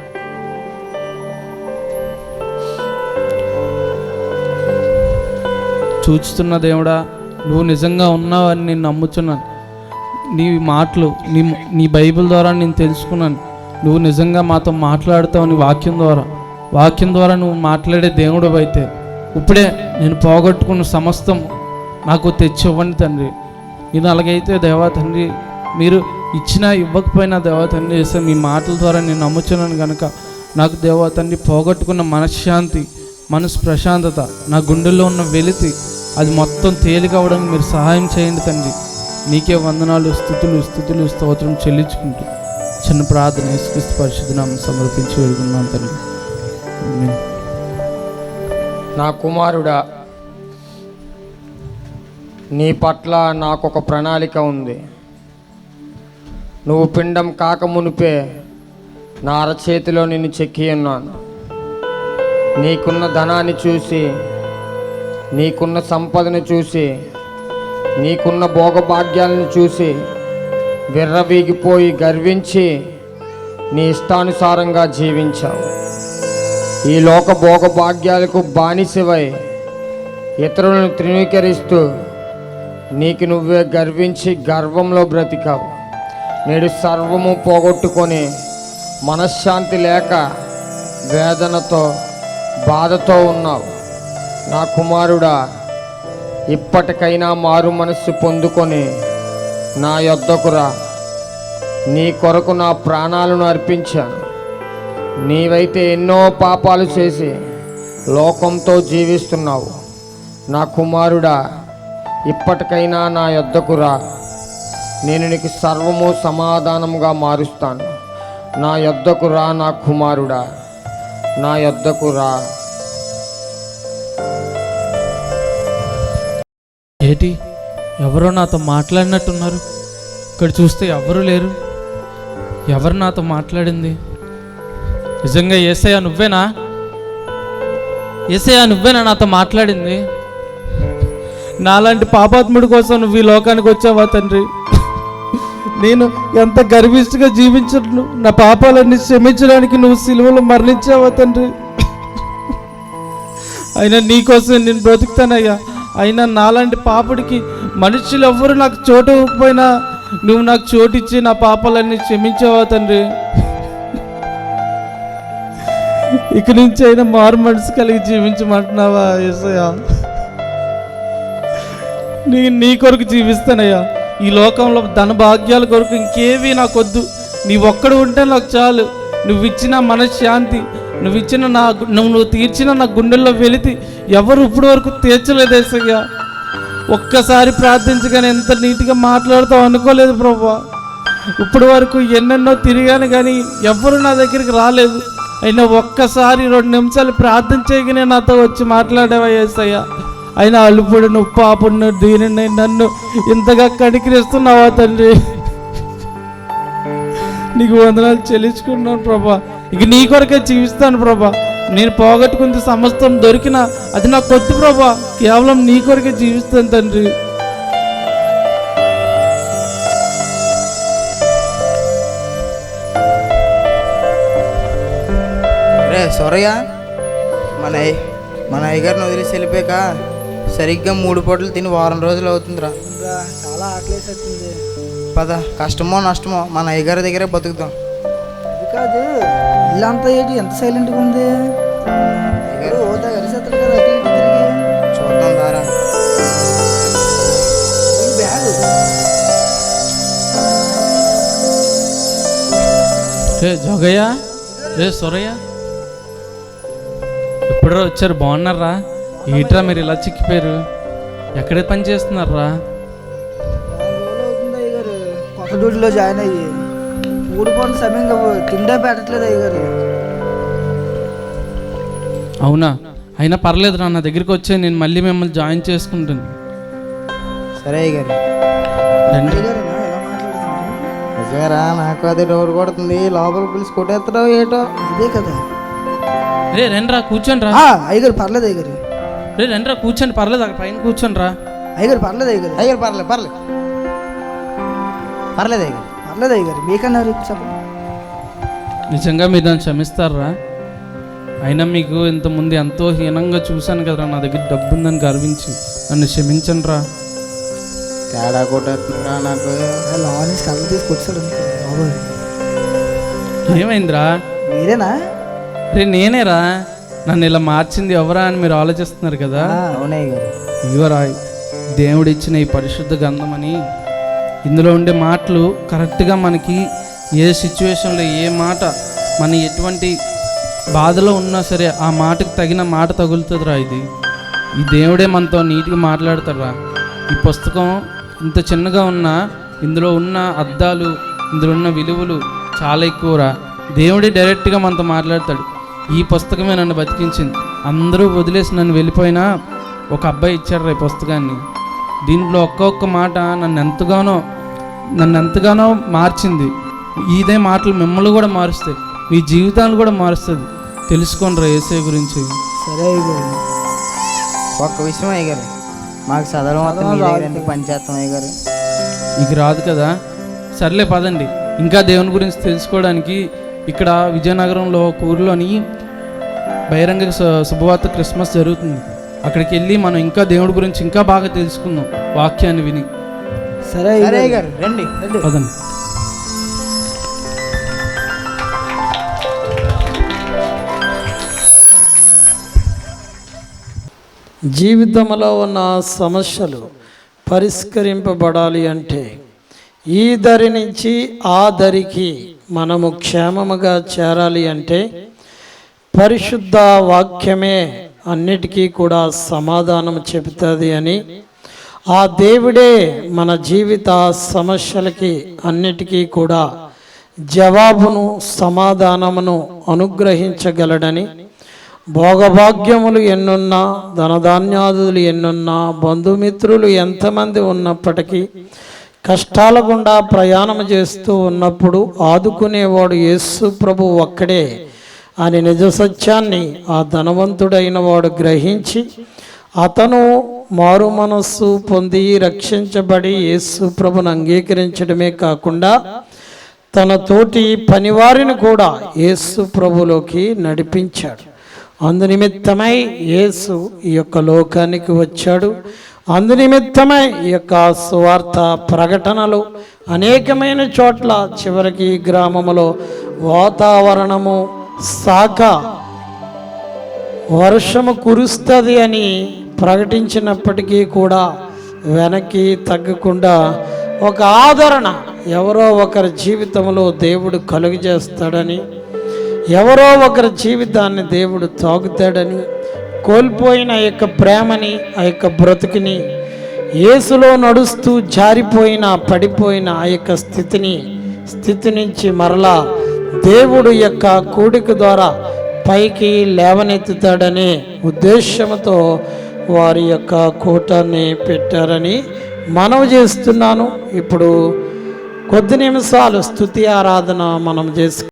చూస్తున్న దేవుడా, నువ్వు నిజంగా ఉన్నావని నేను నమ్ముతున్నాను. నీ మాటలు నీ బైబిల్ ద్వారా నేను తెలుసుకున్నాను. నువ్వు నిజంగా మాతో మాట్లాడుతావు. నీ వాక్యం ద్వారా నువ్వు మాట్లాడే దేవుడు అయితే ఇప్పుడే నేను పోగొట్టుకున్న సమస్తం నాకు తెచ్చి ఇవ్వండి తండ్రి. నేను అలాగైతే దేవా తండ్రి, మీరు ఇచ్చినా ఇవ్వకపోయినా దేవా తండ్రి చేస్తే మీ మాటల ద్వారా నేను నమ్ముచున్నాను కనుక నాకు దేవా తండ్రి పోగొట్టుకున్న మనశ్శాంతి, మనసు ప్రశాంతత, నా గుండెల్లో ఉన్న వెలితి అది మొత్తం తేలికవడం మీరు సహాయం చేయండి తండ్రి. నీకే వందనాలు, స్తుతులు స్తోత్రం చెల్లించుకుంటూ చిన్న ప్రార్థన యేసుక్రీస్తు పరిశుద్ధ నామమున సమర్పించి వేడుకున్నాను తండ్రి. నా కుమారుడా, నీ పట్ల నాకొక ప్రణాళిక ఉంది. నువ్వు పిండం కాక మునిపే నా అరచేతిలో నిన్ను చెక్కి ఉన్నాను. నీకున్న ధనాన్ని చూసి, నీకున్న సంపదను చూసి, నీకున్న భోగభాగ్యాలను చూసి విర్రవీగిపోయి గర్వించి నీ ఇష్టానుసారంగా జీవించావు. ఈ లోక భోగభాగ్యాలకు బానిసవై ఇతరులను తృణీకరిస్తూ నీకు నువ్వే గర్వించి గర్వంలో బ్రతికావు. నేడు సర్వము పోగొట్టుకొని మనశ్శాంతి లేక వేదనతో బాధతో ఉన్నావు. నా కుమారుడా, ఇప్పటికైనా మారు మనస్సు పొందుకొని నా యొద్దకు రా. నీ కొరకు నా ప్రాణాలను అర్పించాను. నీవైతే ఎన్నో పాపాలు చేసి లోకంతో జీవిస్తున్నావు. నా కుమారుడా, ఇప్పటికైనా నా యొద్దకు రా. నేను నీకు సర్వము సమాధానముగా మారుస్తాను. నా యొద్దకు రా నా కుమారుడా, నా యొద్దకు రా. ఏంటి ఎవరో నాతో మాట్లాడినట్టున్నారు? ఇక్కడ చూస్తే ఎవరు లేరు. ఎవరు నాతో మాట్లాడింది? నిజంగా యేసయ్య నువ్వేనా? యేసయ్య నువ్వేనా నాతో మాట్లాడింది? నాలాంటి పాపాత్ముడి కోసం నువ్వు ఈ లోకానికి వచ్చావా తండ్రి? నేను ఎంత గర్విష్ఠగా జీవించను, నా పాపాలన్నీ క్షమించడానికి నువ్వు సిలువలో మరణించావా తండ్రి? అయినా నీకోసం నేను బ్రతుకుతానయ్యా. అయినా నాలాంటి పాపుడికి మనుషులు ఎవ్వరు నాకు చోటు ఇవ్వకపోయినా నువ్వు నాకు చోటిచ్చి నా పాపాలన్నీ క్షమించావా తండ్రి? ఇక నుంచి అయినా మారు మనసు కలిగి జీవించమంటున్నావా యేసయ్యా? నీ కొరకు జీవిస్తానయ్యా. ఈ లోకంలో ధన భాగ్యాల కొరకు ఇంకేవి నాకొద్దు. నీ ఒక్కడు ఉంటే నాకు చాలు. నువ్వు ఇచ్చిన మనశ్శాంతి, నువ్వు తీర్చిన నా గుండెల్లో వెలితి ఎవరు ఇప్పటి వరకు తీర్చలేదు యేసయ్యా. ఒక్కసారి ప్రార్థించగానే ఎంత నీట్గా మాట్లాడుతావు అనుకోలేదు ప్రభువా. ఇప్పటి వరకు ఎన్నెన్నో తిరిగాను కానీ ఎవ్వరు నా దగ్గరికి రాలేదు. అయినా ఒక్కసారి 2 నిమిషాలు ప్రార్థన చేయగానే నాతో వచ్చి మాట్లాడేవా యేసయ్యా. అయినా అల్లుపుడు నువ్వు పాపుడు దీనిని నన్ను ఇంతగా కనికరిస్తున్నావా తండ్రి? నీకు వందనాలు చెల్లించుకున్నాను ప్రభా. ఇక నీ కొరకే జీవిస్తాను ప్రభా. నేను పోగొట్టుకుంది సమస్తం దొరికినా అది నాకు కొద్ది ప్రభా. కేవలం నీ కొరకే జీవిస్తాను తండ్రి. రే సొరయ్య, మన అయ్యగారిని వదిలేసి వెళ్ళిపోయాక సరిగ్గా 3 పూటలు తిని వారం రోజులు అవుతుందిరా. చాలా ఆకలేసేస్తుంది. పద, కష్టమో నష్టమో మన అయ్యగారి దగ్గరే బతుకుతాం. అది కాదు, ఇల్లంతా ఏంటి ఎంత సైలెంట్గా ఉంది? అయ్యగారు ఓదా గరిసేస్తారు కదా అటు ఇటు తిరిగి. చూద్దాం దారా. ఈ బ్యాగు రే జోగయ్య, రే సొరయ్య, ఎప్పుడో వచ్చారు? బాగున్నారా? ఏంట్రా మీరు ఇలా చిక్కిపోయారు? ఎక్కడే పని చేస్తున్నారా? 4 రోజులు అవుతుంది అయ్యగారు కొత్త డ్యూటీలో జాయిన్ అయ్యి. ఊడిపోయిన సమయంగా తిండే పెట్టట్లేదు అయ్యగారు. అవునా? అయినా పర్లేదురా, నా దగ్గరికి వచ్చే నేను మళ్ళీ మిమ్మల్ని జాయిన్ చేసుకుంటాను. సరే అయ్యగారు. రండి. అయ్యగారేనా ఎలా మాట్లాడుతున్నారు? నిజమేరా, నాకు అదే డోర్ కొడుతుంది. లోపల పిలిచి కొట్టేస్తాడో ఏటో. అదే కదా. రే రండిరా, కూర్చోండి రా. అయ్యగారు పర్లేదు అయ్యగారు. రే రండిరా, కూర్చోండి, పర్లేదు, అక్కడ పైన కూర్చోండి రా. అయ్యగారు పర్లేదు అయ్యగారు. అయ్యగారు పర్లేదు పర్లేదు పర్లేదు అయ్యగారు. పర్లేదు అయ్యగారు, మీకన్నారు చెప్పండి. నిజంగా మీరు నన్ను క్షమిస్తారా? అయినా మీకు ఇంతకుముందు ఎంతో హీనంగా చూశాను కదరా, నా దగ్గర డబ్బు ఉందని గర్వించి నన్ను క్షమించండి రా. తేడా కొట్టేస్తుందిరా నాకు. లోన్ నుంచి కళ్ళు తీసుకొచ్చాడు అనుకో బాబోయ్. ఏమైందిరా? మీరేనా? రే నేనేరా. నన్ను ఇలా మార్చింది ఎవరా అని మీరు ఆలోచిస్తున్నారు కదా. అవునయ్య గారు. ఇవరా దేవుడిచ్చిన ఈ పరిశుద్ధ గ్రంథం అని. ఇందులో ఉండే మాటలు కరెక్ట్గా మనకి ఏ సిచ్యువేషన్లో ఏ మాట, మన ఎటువంటి బాధలో ఉన్నా సరే ఆ మాటకు తగిన మాట తగులుతుందిరా. ఈ దేవుడే మనతో నీట్గా మాట్లాడతాడురా. ఈ పుస్తకం ఇంత చిన్నగా ఉన్నా ఇందులో ఉన్న అర్థాలు, ఇందులో ఉన్న విలువలు చాలా ఎక్కువరా. దేవుడే డైరెక్ట్గా మనతో మాట్లాడతాడు. ఈ పుస్తకమే నన్ను బతికించింది. అందరూ వదిలేసి నన్ను వెళ్ళిపోయినా ఒక అబ్బాయి ఇచ్చాడు ఈ పుస్తకాన్ని. దీంట్లో ఒక్కొక్క మాట నన్ను ఎంతగానో మార్చింది. ఇదే మాటలు మిమ్మల్ని కూడా మారుస్తాయి, మీ జీవితాలు కూడా మారుస్తుంది. తెలుసుకోండి రా యేసయ్య గురించి. సరే అయ్యగారు. ఒక్క విషయం అయ్యగారు, మాకు చదవడం మొత్తం మీ దగ్గర ఎందుకు పనిచేస్తాం అయ్యగారు? మీకు రాదు కదా, సర్లే పదండి. ఇంకా దేవుని గురించి తెలుసుకోవడానికి ఇక్కడ విజయనగరంలో ఒక ఊరిలోని బహిరంగ శుభవార్త క్రిస్మస్ జరుగుతుంది. అక్కడికి వెళ్ళి మనం ఇంకా దేవుడి గురించి ఇంకా బాగా తెలుసుకుందాం వాక్యాన్ని విని. సరే అయ్యగారు, రండి రండి. పదండి. జీవితంలో ఉన్న సమస్యలు పరిష్కరింపబడాలి అంటే ఈ దరి నుంచి ఆ దరికి మనము క్షేమముగా చేరాలి అంటే పరిశుద్ధ వాక్యమే అన్నిటికీ కూడా సమాధానం చెబుతుంది అని, ఆ దేవుడే మన జీవిత సమస్యలకి అన్నిటికీ కూడా జవాబును సమాధానమును అనుగ్రహించగలడని, భోగభాగ్యములు ఎన్నున్నా, ధనధాన్యాదులు ఎన్నున్నా, బంధుమిత్రులు ఎంతమంది ఉన్నప్పటికీ కష్టాల గుండా ప్రయాణం చేస్తూ ఉన్నప్పుడు ఆదుకునేవాడు యేసు ప్రభు ఒక్కడే అని నిజ సత్యాన్ని ఆ ధనవంతుడైన వాడు గ్రహించి అతను మారు మనస్సు పొంది రక్షించబడి యేసు ప్రభును అంగీకరించడమే కాకుండా తన తోటి పనివారిని కూడా యేసు ప్రభులోకి నడిపించాడు. అందునిమిత్తమై యేసు ఈ యొక్క లోకానికి వచ్చాడు. అందునిమిత్తమై ఈ యొక్క సువార్త ప్రకటనలు అనేకమైన చోట్ల, చివరికి గ్రామములో వాతావరణము సాక వర్షము కురుస్తుంది అని ప్రకటించినప్పటికీ కూడా వెనక్కి తగ్గకుండా ఒక ఆదరణ ఎవరో ఒకరి జీవితంలో దేవుడు కలుగజేస్తాడని, ఎవరో ఒకరి జీవితాన్ని దేవుడు తాగుతాడని, కోల్పోయిన ఆ యొక్క ప్రేమని, ఆ యొక్క బ్రతుకుని, యేసులో నడుస్తూ జారిపోయిన పడిపోయిన ఆ యొక్క స్థితి నుంచి మరలా దేవుడు యొక్క కూడిక ద్వారా పైకి లేవనెత్తుతాడనే ఉద్దేశంతో వారి యొక్క కూటాన్ని పెట్టారని మనవి చేస్తున్నాను. ఇప్పుడు కొద్ది నిమిషాలు స్తుతి ఆరాధన మనం చేసుకుంటాం.